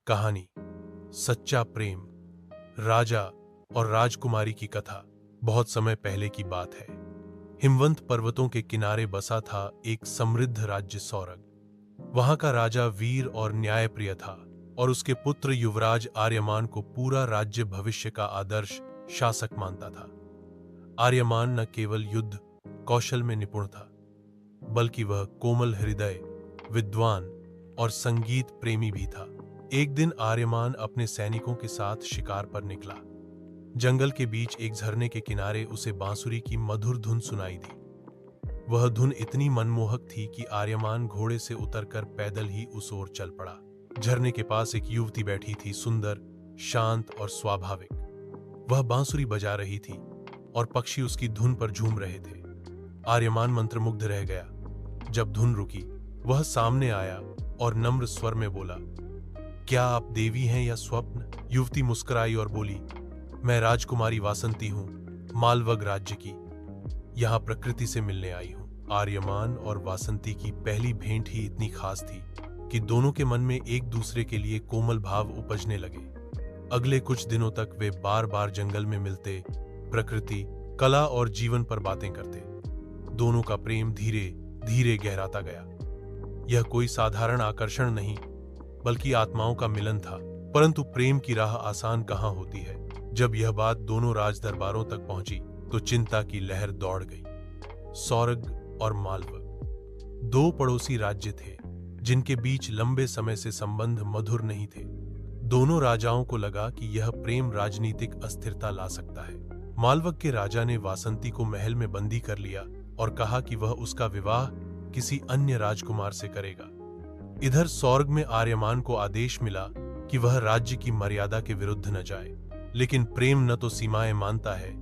कहानी सच्चा प्रेम। राजा और राजकुमारी की कथा। बहुत समय पहले की बात है। हिमवंत पर्वतों के किनारे बसा था एक समृद्ध राज्य सौरग। वहां का राजा वीर और न्यायप्रिय था और उसके पुत्र युवराज आर्यमान को पूरा राज्य भविष्य का आदर्श शासक मानता था। आर्यमान न केवल युद्ध कौशल में निपुण था, बल्कि वह कोमल हृदय, विद्वान और संगीत प्रेमी भी था। एक दिन आर्यमान अपने सैनिकों के साथ शिकार पर निकला। जंगल के बीच एक झरने के किनारे उसे बांसुरी की मधुर धुन सुनाई दी। वह धुन इतनी मनमोहक थी कि आर्यमान घोड़े से उतरकर पैदल ही उस ओर चल पड़ा। झरने के पास एक युवती बैठी थी, सुंदर, शांत और स्वाभाविक। वह बांसुरी बजा रही थी और पक्षी उसकी धुन पर झूम रहे थे। आर्यमान मंत्रमुग्ध रह गया। जब धुन रुकी, वह सामने आया और नम्र स्वर में बोला, क्या आप देवी हैं या स्वप्न? युवती मुस्कुराई और बोली, मैं राजकुमारी वासंती हूं, मालवग राज्य की। यहां प्रकृति से मिलने आई हूं। आर्यमान और वासंती की पहली भेंट ही इतनी खास थी कि दोनों के मन में एक दूसरे के लिए कोमल भाव उपजने लगे। अगले कुछ दिनों तक वे बार बार जंगल में मिलते, प्रकृति, कला और जीवन पर बातें करते। दोनों का प्रेम धीरे धीरे गहराता गया। यह कोई साधारण आकर्षण नहीं, बल्कि आत्माओं का मिलन था। परंतु प्रेम की राह आसान कहाँ होती है। जब यह बात दोनों राज दरबारों तक पहुंची तो चिंता की लहर दौड़ गई। सौरग और मालवग दो पड़ोसी राज्य थे, जिनके बीच लंबे समय से संबंध मधुर नहीं थे। दोनों राजाओं को लगा कि यह प्रेम राजनीतिक अस्थिरता ला सकता है। मालवग के राजा ने वासंती को महल में बंदी कर लिया और कहा कि वह उसका विवाह किसी अन्य राजकुमार से करेगा। इधर सौरग में आर्यमान को आदेश मिला कि वह राज्य की मर्यादा के विरुद्ध न जाए। लेकिन प्रेम न तो सीमाएं मानता है,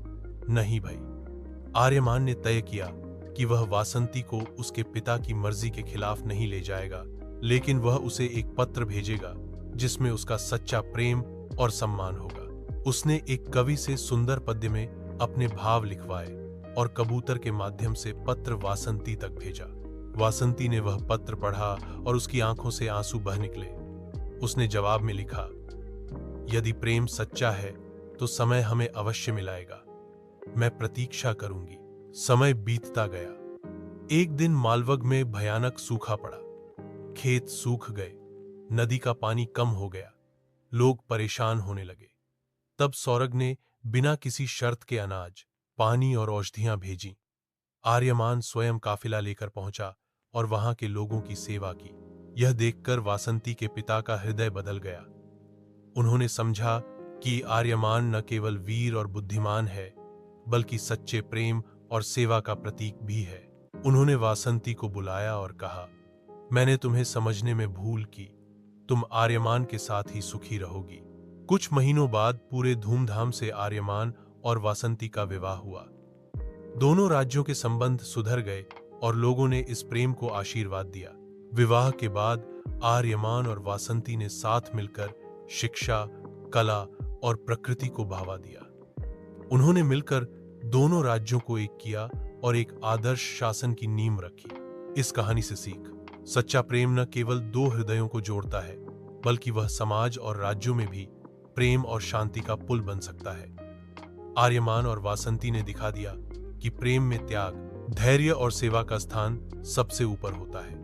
न ही भय। आर्यमान ने तय किया कि वह वासंती को उसके पिता की मर्जी के खिलाफ नहीं ले जाएगा, लेकिन वह उसे एक पत्र भेजेगा जिसमें उसका सच्चा प्रेम और सम्मान होगा। उसने एक कवि से सुंदर पद्य में अपने भाव लिखवाए और कबूतर के माध्यम से पत्र वासंती तक भेजा। वासंती ने वह पत्र पढ़ा और उसकी आंखों से आंसू बह निकले। उसने जवाब में लिखा, यदि प्रेम सच्चा है तो समय हमें अवश्य मिलाएगा। मैं प्रतीक्षा करूंगी। समय बीतता गया। एक दिन मालवग में भयानक सूखा पड़ा। खेत सूख गए, नदी का पानी कम हो गया, लोग परेशान होने लगे। तब सौरग ने बिना किसी शर्त के अनाज, पानी और औषधियां भेजी। आर्यमान स्वयं काफिला लेकर पहुंचा और वहां के लोगों की सेवा की। यह देखकर वासंती के पिता का हृदय बदल गया। उन्होंने समझा कि आर्यमान न केवल वीर और बुद्धिमान है, बल्कि सच्चे प्रेम और सेवा का प्रतीक भी है। उन्होंने वासंती को बुलाया और कहा, मैंने तुम्हें समझने में भूल की। तुम आर्यमान के साथ ही सुखी रहोगी। कुछ महीनों बाद पूरे धूमधाम से आर्यमान और वासंती का विवाह हुआ। दोनों राज्यों के संबंध सुधर गए और लोगों ने इस प्रेम को आशीर्वाद दिया। विवाह के बाद आर्यमान और वासंती ने साथ मिलकर शिक्षा, कला और प्रकृति को बढ़ावा दिया। उन्होंने मिलकर दोनों राज्यों को एक किया और एक आदर्श शासन की नींव रखी। इस कहानी से सीख, सच्चा प्रेम न केवल दो हृदयों को जोड़ता है, बल्कि वह समाज और राज्यों में भी प्रेम और शांति का पुल बन सकता है। आर्यमान और वासंती ने दिखा दिया कि प्रेम में त्याग, धैर्य और सेवा का स्थान सबसे ऊपर होता है।